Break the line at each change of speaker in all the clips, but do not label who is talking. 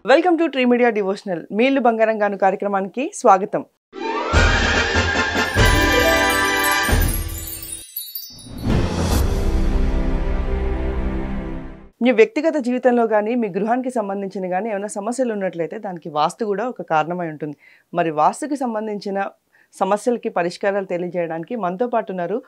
Welcome to tree media devotional. మీ ఇల్లు బంగారం గాను కార్యక్రమానికి స్వాగతం. మీ వ్యక్తిగత జీవితంలో కానీ మీ గృహానికి సంబంధించిన కానీ ఏమైనా సమస్యలు ఉన్నట్లయితే దానికి వాస్తు కూడా ఒక కారణమై ఉంటుంది. మరి వాస్తుకి సంబంధించిన సమస్యలకి పరిష్కారాలు తెలియజేయడానికి మనతో పాటు ఉన్నారు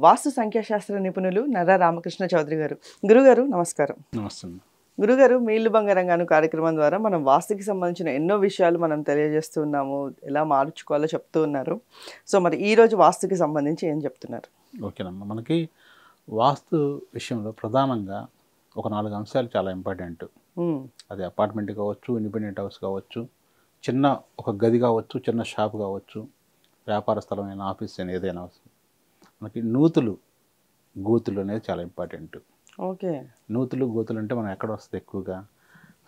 వాస్తు సంఖ్యాశాస్త్ర నిపుణులు నర్రా రామకృష్ణ చౌదరి గారు. గురుగారు నమస్కారం.
నమస్తే.
గురుగారు, మీ ఇల్లు బంగారం గాను కార్యక్రమం ద్వారా మనం వాస్తుకి సంబంధించిన ఎన్నో విషయాలు మనం తెలియజేస్తూ ఉన్నాము, ఎలా మార్చుకోవాలో చెప్తూ ఉన్నారు. సో మరి ఈరోజు వాస్తుకి సంబంధించి ఏం చెప్తున్నారు?
ఓకేనమ్మా, మనకి వాస్తు విషయంలో ప్రధానంగా ఒక 4 అంశాలు చాలా ఇంపార్టెంట్. అది అపార్ట్మెంట్ కావచ్చు, ఇండిపెండెంట్ హౌస్ కావచ్చు, చిన్న ఒక గది కావచ్చు, చిన్న షాప్ కావచ్చు, వ్యాపార స్థలమైన ఆఫీస్ అయినా ఏదైనా అవసరం. మనకి నూతులు గోతులు అనేది చాలా ఇంపార్టెంట్.
ఓకే.
నూతులు గోతులు అంటే మనం ఎక్కడ వస్తుంది ఎక్కువగా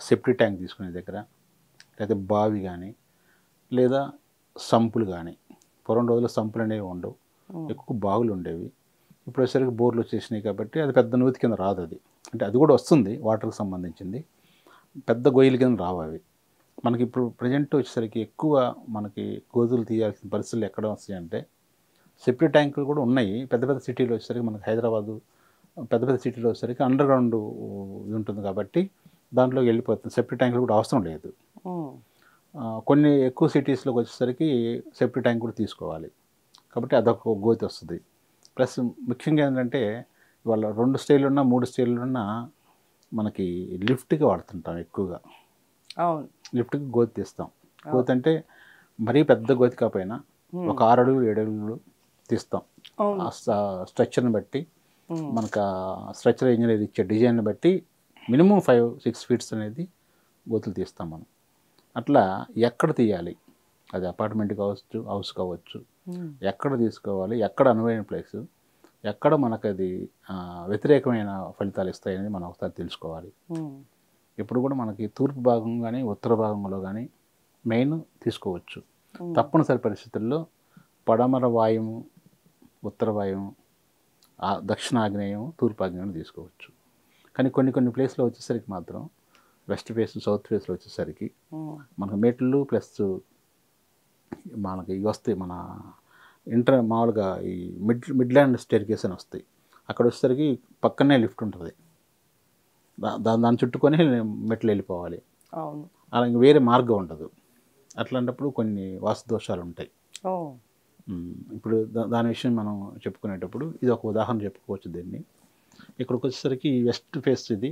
సెప్టీ ట్యాంక్ తీసుకునే దగ్గర, లేదా బావి కానీ, లేదా సంపులు కానీ. పూర్వం రోజుల్లో సంపులు అనేవి ఉండవు, ఎక్కువ బావులు ఉండేవి. ఇప్పుడు వచ్చేసరికి బోర్లు వచ్చేసినాయి కాబట్టి అది పెద్ద నూతి కింద రాదు. అది అంటే అది కూడా వస్తుంది, వాటర్కి సంబంధించింది, పెద్ద గొయ్యిల కింద రావు అవి. మనకి ఇప్పుడు ప్రజెంట్ వచ్చేసరికి ఎక్కువ మనకి గోతులు తీయాల్సిన పరిస్థితులు ఎక్కడ వస్తాయి అంటే, సెప్టీ ట్యాంకులు కూడా ఉన్నాయి పెద్ద పెద్ద సిటీలో వచ్చేసరికి. మనకి హైదరాబాదు పెద్ద పెద్ద సిటీలో వచ్చేసరికి అండర్ గ్రౌండ్ ఇది ఉంటుంది కాబట్టి దాంట్లోకి వెళ్ళిపోతుంది, సెప్టీ ట్యాంకులు కూడా అవసరం లేదు. కొన్ని ఎక్కువ సిటీస్లోకి వచ్చేసరికి సెప్టీ ట్యాంక్ కూడా తీసుకోవాలి కాబట్టి అదొక గోతి వస్తుంది. ప్లస్ ముఖ్యంగా ఏంటంటే ఇవాళ 2 స్టైలు ఉన్నా 3 స్టైలు ఉన్నా మనకి లిఫ్ట్కి వాడుతుంటాం ఎక్కువగా.
అవును,
లిఫ్ట్కి గోతి తీస్తాం. గోతి అంటే మరీ పెద్ద గోతి కాకపోయినా ఒక 6 అడుగులు 7 అడుగులు తీస్తాం. స్ట్రక్చర్ని బట్టి, మనకు స్ట్రక్చర్ ఇంజనీర్ ఇచ్చే డిజైన్ని బట్టి మినిమం 5-6 ఫీట్స్ అనేది గోతులు తీస్తాం మనం. అట్లా ఎక్కడ తీయాలి, అది అపార్ట్మెంట్ కావచ్చు, హౌస్ కావచ్చు, ఎక్కడ తీసుకోవాలి, ఎక్కడ అనువైన ప్లేసు, ఎక్కడ మనకు అది వ్యతిరేకమైన ఫలితాలు ఇస్తాయని మనం ఒకసారి తెలుసుకోవాలి. ఇప్పుడు కూడా మనకి తూర్పు భాగం కానీ ఉత్తర భాగంలో కానీ మెయిన్ తీసుకోవచ్చు. తప్పనిసరి పరిస్థితుల్లో పడమర వాయువు, ఉత్తర వాయువు, దక్షిణాగ్నేయం, తూర్పు ఆగ్నేయం తీసుకోవచ్చు. కానీ కొన్ని ప్లేస్లో వచ్చేసరికి మాత్రం వెస్ట్ ఫేస్, సౌత్ ఫేస్లో వచ్చేసరికి మనకు మెట్లు ప్లస్ మనకి ఇవి వస్తాయి, మన మామూలుగా ఈ మిడ్లాండ్ స్టేర్ కేస్ అని వస్తాయి. అక్కడ వచ్చేసరికి పక్కనే లిఫ్ట్ ఉంటుంది, దాన్ని చుట్టుకొని మెట్లు వెళ్ళిపోవాలి. అలా ఇంక వేరే మార్గం ఉండదు. అట్లాంటప్పుడు కొన్ని వాస్తు దోషాలు ఉంటాయి. ఇప్పుడు దాని విషయం మనం చెప్పుకునేటప్పుడు ఇది ఒక ఉదాహరణ చెప్పుకోవచ్చు. దీన్ని ఇక్కడికి వచ్చేసరికి వెస్ట్ ఫేస్ ఇది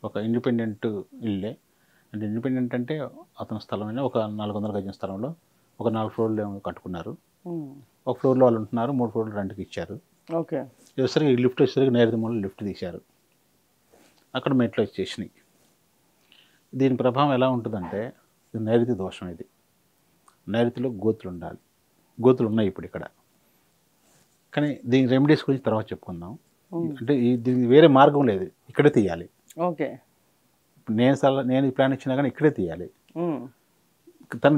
ఒక ఇండిపెండెంట్ ఇల్లే. అంటే ఇండిపెండెంట్ అంటే అతని స్థలమైన ఒక 400 గజం స్థలంలో ఒక 4 ఫ్లోర్లు కట్టుకున్నారు. ఒక ఫ్లోర్లో వాళ్ళు ఉంటున్నారు, 3 ఫ్లోర్లు రెంట్కి ఇచ్చారు. ఓకే. వచ్చేసరికి ఈ లిఫ్ట్ వచ్చేసరికి నైరుతి మూల లిఫ్ట్ తీశారు, అక్కడ మెట్లు వచ్చేసినాయి. దీని ప్రభావం ఎలా ఉంటుందంటే, ఇది నైరుతి దోషం. ఇది నైరుతిలో గోతులు ఉండాలి. గోతులు ఉన్నాయి ఇప్పుడు ఇక్కడ, కానీ దీని రెమెడీస్ గురించి తర్వాత చెప్పుకుందాం. అంటే దీనికి వేరే మార్గం లేదు, ఇక్కడే తీయాలి. ఓకే. నేను ఈ ప్లాన్ ఇచ్చినా కానీ ఇక్కడే తీయాలి.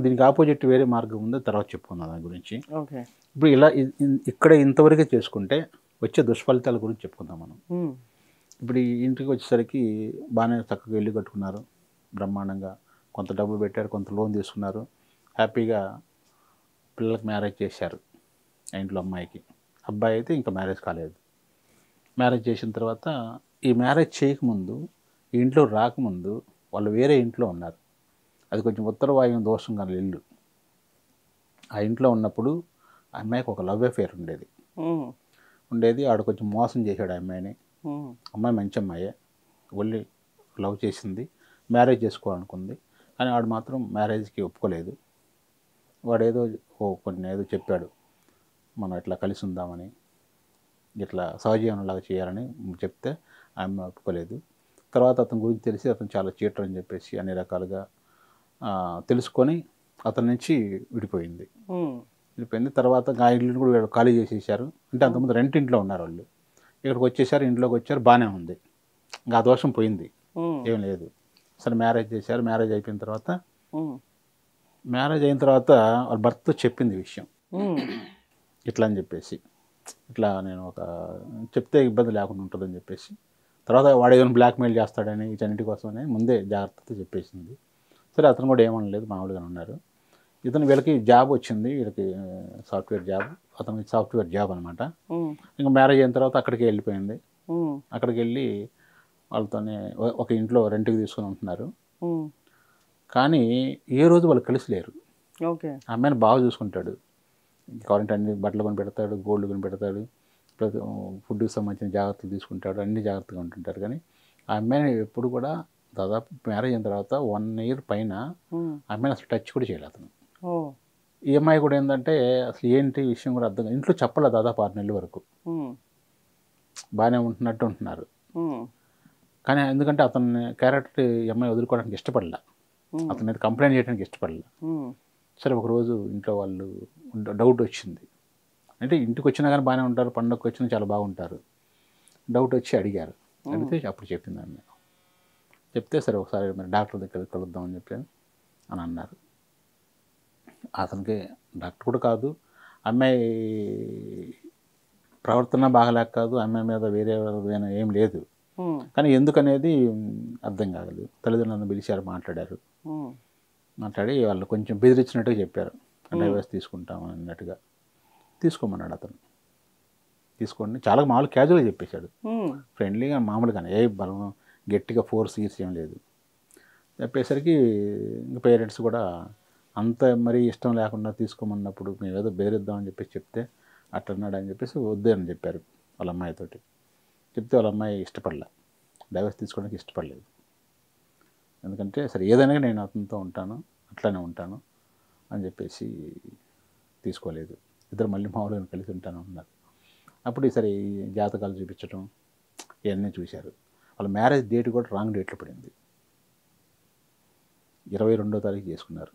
దీనికి ఆపోజిట్ వేరే మార్గం ఉందో తర్వాత చెప్పుకుందాం దాని గురించి. ఓకే. ఇప్పుడు ఇలా ఇక్కడ ఇంతవరకే చేసుకుంటే వచ్చే దుష్ఫలితాల గురించి చెప్పుకుందాం మనం. ఇప్పుడు ఈ ఇంటికి వచ్చేసరికి బాగానే చక్కగా ఇల్లు కట్టుకున్నారు, బ్రహ్మాండంగా కొంత డబ్బులు పెట్టారు, కొంత లోన్ తీసుకున్నారు, హ్యాపీగా పిల్లలకు మ్యారేజ్ చేశారు. ఆ ఇంట్లో అమ్మాయికి, అబ్బాయి అయితే ఇంకా మ్యారేజ్ కాలేదు. మ్యారేజ్ చేసిన తర్వాత ఈ మ్యారేజ్ చేయకముందు, ఈ ఇంట్లో రాకముందు వాళ్ళు వేరే ఇంట్లో ఉన్నారు. అది కొంచెం ఉత్తర వాయువు దోషం గల ఇల్లు. ఆ ఇంట్లో ఉన్నప్పుడు ఆ అమ్మాయికి ఒక లవ్ అఫేర్ ఉండేది. ఆడు కొంచెం మోసం చేశాడు ఆ అమ్మాయిని. అమ్మాయి మంచి అమ్మాయే, వెళ్ళి లవ్ చేసింది, మ్యారేజ్ చేసుకోవాలనుకుంది. కానీ ఆడు మాత్రం మ్యారేజ్కి ఒప్పుకోలేదు. వాడు ఏదో చెప్పాడు, మనం ఇట్లా కలిసి ఉందామని, ఇట్లా సహజీవనంలాగా చేయాలని చెప్తే ఆమె ఒప్పుకోలేదు. తర్వాత అతని గురించి తెలిసి అతను చాలా చీటర్ అని చెప్పేసి అన్ని రకాలుగా తెలుసుకొని అతని నుంచి విడిపోయింది. తర్వాత ఆ ఇల్లుని కూడా వీళ్ళు ఖాళీ చేసేసారు. అంటే అంతకుముందు రెంట్ ఇంట్లో ఉన్నారు వాళ్ళు, ఇక్కడికి వచ్చేసారు, ఇంట్లోకి వచ్చారు, బాగానే ఉంది, ఇంకా ఆ దోషం పోయింది, ఏం లేదు. సరే మ్యారేజ్ చేశారు. మ్యారేజ్ అయిన తర్వాత వాళ్ళ భర్తతో చెప్పింది విషయం, ఇట్లా అని చెప్పేసి, ఇట్లా నేను చెప్తే ఇబ్బంది లేకుండా ఉంటుందని చెప్పేసి. తర్వాత వాడు ఏదైనా బ్లాక్మెయిల్ చేస్తాడని వీటన్నిటి కోసమని ముందే జాగ్రత్తతో చెప్పేసింది. సరే అతను కూడా ఏమనలేదు, మామూలుగానే ఉన్నారు. వీళ్ళకి జాబ్ వచ్చింది, వీళ్ళకి సాఫ్ట్వేర్ జాబ్, అతనికి సాఫ్ట్వేర్ జాబ్ అనమాట. ఇంకా మ్యారేజ్ అయిన తర్వాత అక్కడికి వెళ్ళిపోయింది. అక్కడికి వెళ్ళి వాళ్ళతోనే ఒక ఇంట్లో రెంట్కి తీసుకొని ఉంటున్నారు. కానీ ఏ రోజు వాళ్ళు కలిసి లేరు.
ఓకే.
అమ్మాయిని బాగా చూసుకుంటాడు, కావాలంటే అన్ని బట్టలు కొని పెడతాడు, గోల్డ్ కొని పెడతాడు, ఫుడ్కి సంబంధించిన జాగ్రత్తలు తీసుకుంటాడు, అన్ని జాగ్రత్తగా ఉంటుంటారు. కానీ ఆ అమ్మాయిని ఎప్పుడు కూడా దాదాపు మ్యారేజ్ అయిన తర్వాత 1 year పైన అమ్మాయిని అసలు టచ్ కూడా చేయలేదు అతను. ఈ అమ్మాయి కూడా ఏంటంటే అసలు ఏంటి విషయం కూడా అర్థం, ఇంట్లో చెప్పలేదు దాదాపు 6 నెలల వరకు. బాగానే ఉంటున్నట్టు ఉంటున్నారు. కానీ ఎందుకంటే అతని క్యారెక్టర్ ఈ అమ్మాయి వదులుకోవడానికి ఇష్టపడలే, అతని మీద కంప్లైంట్ చేయడానికి ఇష్టపడలే. సరే ఒకరోజు ఇంట్లో వాళ్ళు డౌట్ వచ్చింది, అంటే ఇంటికి వచ్చినా కానీ బాగానే ఉంటారు, పండగకి వచ్చినా చాలా బాగుంటారు. డౌట్ వచ్చి అడిగారు, అడిగితే అప్పుడు చెప్పింది అమ్మాయి. చెప్తే సరే ఒకసారి మరి డాక్టర్ దగ్గరికి కలుద్దామని చెప్పాను అని అన్నారు. అతనికి డాక్టర్ కూడా కాదు, అమ్మాయి ప్రవర్తన బాగలేక కాదు, అమ్మాయి మీద వేరే ఏం లేదు. కానీ ఎందుకనేది అర్థం కాగలేదు. తల్లిదండ్రులను పిలిచారు, మాట్లాడి వాళ్ళు కొంచెం బెదిరించినట్టుగా చెప్పారు, డైవర్స్ తీసుకుంటాం అన్నట్టుగా. తీసుకోమన్నాడు అతను. తీసుకోండి చాలా మామూలు క్యాజువల్గా చెప్పేశాడు, ఫ్రెండ్లీగా మామూలుగానే, ఏ బలం గట్టిగా ఫోర్స్ ఏం లేదు. చెప్పేసరికి ఇంకా పేరెంట్స్ కూడా అంత మరీ ఇష్టం లేకుండా తీసుకోమన్నప్పుడు మేము ఏదో బెదిరిద్దామని చెప్పేసి చెప్తే అట్లన్నాడు అని చెప్పేసి వద్దు అని చెప్పారు వాళ్ళ అమ్మాయితోటి. చెప్తే వాళ్ళ అమ్మాయి ఇష్టపడలే, డైవర్స్ తీసుకోవడానికి ఇష్టపడలేదు. ఎందుకంటే సరే ఏదైనా నేను అతనితో ఉంటాను, అట్లానే ఉంటాను అని చెప్పేసి తీసుకోలేదు. ఇద్దరు మళ్ళీ మామూలుగా కలిసి ఉంటాను అన్నారు. అప్పుడు సరే ఈ జాతకాలు చూపించడం ఇవన్నీ చూశారు. వాళ్ళ మ్యారేజ్ డేట్ కూడా రాంగ్ డేట్లో పడింది. 22వ తారీఖు చేసుకున్నారు,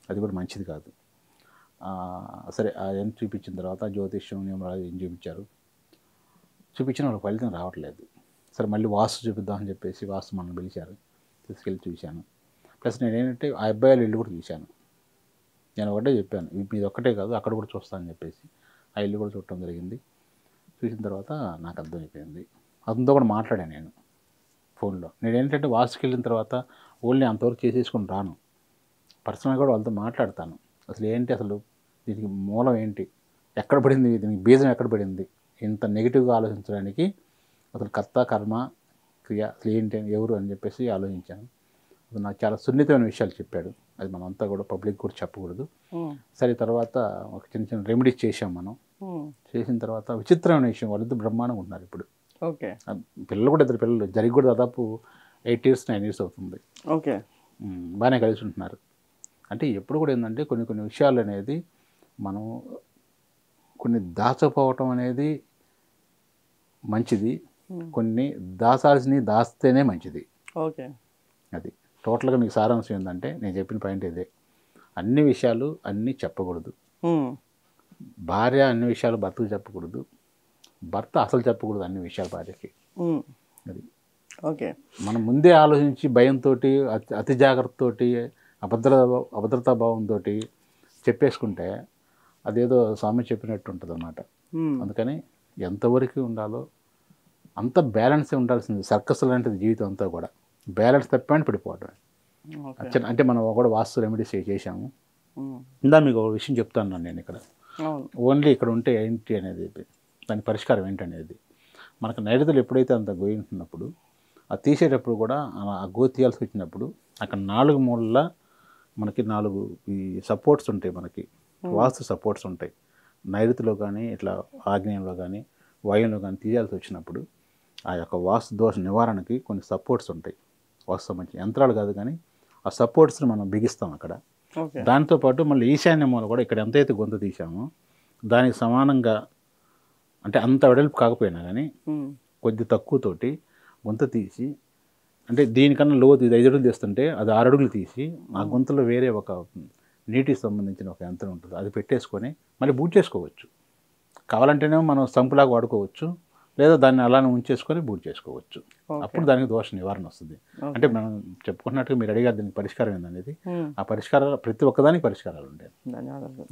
అది కూడా మంచిది కాదు. సరే అవన్నీ చూపించిన తర్వాత జ్యోతిష్యం నియమరాలు ఏం చూపించిన వాళ్ళకి ఫలితం రావట్లేదు. సరే మళ్ళీ వాస్తు చూపిద్దామని చెప్పేసి వాస్తు మనం పిలిచారు, తీసుకెళ్ళి చూశాను. ప్లస్ నేనేంటంటే ఆ అబ్బాయిల ఇల్లు కూడా చూశాను. నేను ఒకటే చెప్పాను, మీది ఒక్కటే కాదు అక్కడ కూడా చూస్తానని చెప్పేసి ఆ ఇల్లు కూడా చూడటం జరిగింది. చూసిన తర్వాత నాకు అర్థమైపోయింది. అతనితో కూడా మాట్లాడాను నేను ఫోన్లో. నేనేంటంటే వాస్తుకి వెళ్ళిన తర్వాత ఓన్లీ అంతవరకు చేసేసుకొని రాను, పర్సనల్గా కూడా వాళ్ళతో మాట్లాడతాను. అసలు ఏంటి, అసలు దీనికి మూలం ఏంటి, ఎక్కడ పడింది, దీనికి బీజం ఎక్కడ పడింది, ఇంత నెగిటివ్గా ఆలోచించడానికి అసలు కర్త కర్మ క్రియ అసలు ఏంటి అని ఎవరు అని చెప్పేసి ఆలోచించాను. అది నాకు చాలా సున్నితమైన విషయాలు చెప్పాడు. అది మనంతా కూడా పబ్లిక్ కూడా చెప్పకూడదు. సరే తర్వాత ఒక చిన్న రెమెడీస్ చేసాం మనం. చేసిన తర్వాత విచిత్రమైన విషయం, వాళ్ళిద్దరు బ్రహ్మాండంగా ఉన్నారు ఇప్పుడు.
ఓకే.
పిల్లలు కూడా, 2 పిల్లలు, జరిగి కూడా దాదాపు 8 years 9 years అవుతుంది.
ఓకే.
బాగానే కలిసి ఉంటున్నారు. అంటే ఎప్పుడు కూడా ఏంటంటే కొన్ని విషయాలు అనేది మనం కొన్ని దాచకపోవటం అనేది మంచిది, కొన్ని దాస్తేనే మంచిది.
ఓకే.
అది టోటల్గా మీకు సారాంశం ఏంటంటే నేను చెప్పిన పాయింట్ ఇదే, అన్ని విషయాలు అన్నీ చెప్పకూడదు. భార్య అన్ని విషయాలు భర్తకు చెప్పకూడదు, భర్త అసలు చెప్పకూడదు అన్ని విషయాలు భార్యకి. అది
ఓకే.
మనం ముందే ఆలోచించి భయంతో, అతి జాగ్రత్తతోటి, అభద్రతా భావంతో చెప్పేసుకుంటే అదేదో స్వామి చెప్పినట్టు ఉంటుంది అన్నమాట. అందుకని ఎంతవరకు ఉండాలో అంత బ్యాలెన్సే ఉండాల్సింది. సర్కస్ లాంటిది జీవితం అంతా కూడా, బ్యాలెన్స్ తప్పని పడిపోవడం. అంటే మనం కూడా వాస్తు రెమెడీస్ చేసాము. ఇందా మీకు ఒక విషయం చెప్తాను నేను ఇక్కడ. ఓన్లీ ఇక్కడ ఉంటే ఏంటి అనేది, దాని పరిష్కారం ఏంటనేది. మనకు నైరుతులు ఎప్పుడైతే అంత గోయి ఉంటున్నప్పుడు అది తీసేటప్పుడు కూడా ఆ గోతి తీయాల్సి వచ్చినప్పుడు అక్కడ 4 మూలల మనకి 4 ఈ సపోర్ట్స్ ఉంటాయి, మనకి వాస్తు సపోర్ట్స్ ఉంటాయి. నైరుతిలో కానీ ఇట్లా ఆగ్నేయంలో కానీ వాయువులో కానీ తీయాల్సి వచ్చినప్పుడు ఆ యొక్క వాస్తు దోష నివారణకి కొన్ని సపోర్ట్స్ ఉంటాయి. వాస్తు సంబంధించిన యంత్రాలు కాదు కానీ ఆ సపోర్ట్స్ని మనం బిగిస్తాం అక్కడ. దాంతోపాటు మళ్ళీ ఈశాన్య మూల కూడా ఇక్కడ ఎంతైతే గొంతు తీసామో దానికి సమానంగా, అంటే అంత వెడల్పు కాకపోయినా కానీ కొద్ది తక్కువతోటి గొంతు తీసి, అంటే దీనికన్నా లోతు ఇది 5 అడుగులు తీస్తుంటే అది 6 అడుగులు తీసి ఆ గొంతులో వేరే ఒక నీటికి సంబంధించిన ఒక యంత్రం ఉంటుంది, అది పెట్టేసుకొని మళ్ళీ బూట్ చేసుకోవచ్చు. కావాలంటేనేమో మనం సంపులాగా వాడుకోవచ్చు, లేదా దాన్ని అలానే ఉంచేసుకొని బూట్ చేసుకోవచ్చు. అప్పుడు దానికి దోష నివారణ వస్తుంది. అంటే మనం చెప్పుకున్నట్టుగా మీరు అడిగారు దీనికి పరిష్కారం ఏందనేది, ఆ పరిష్కారాలు ప్రతి ఒక్కదానికి పరిష్కారాలు ఉంటాయి.
ధన్యవాదాలు.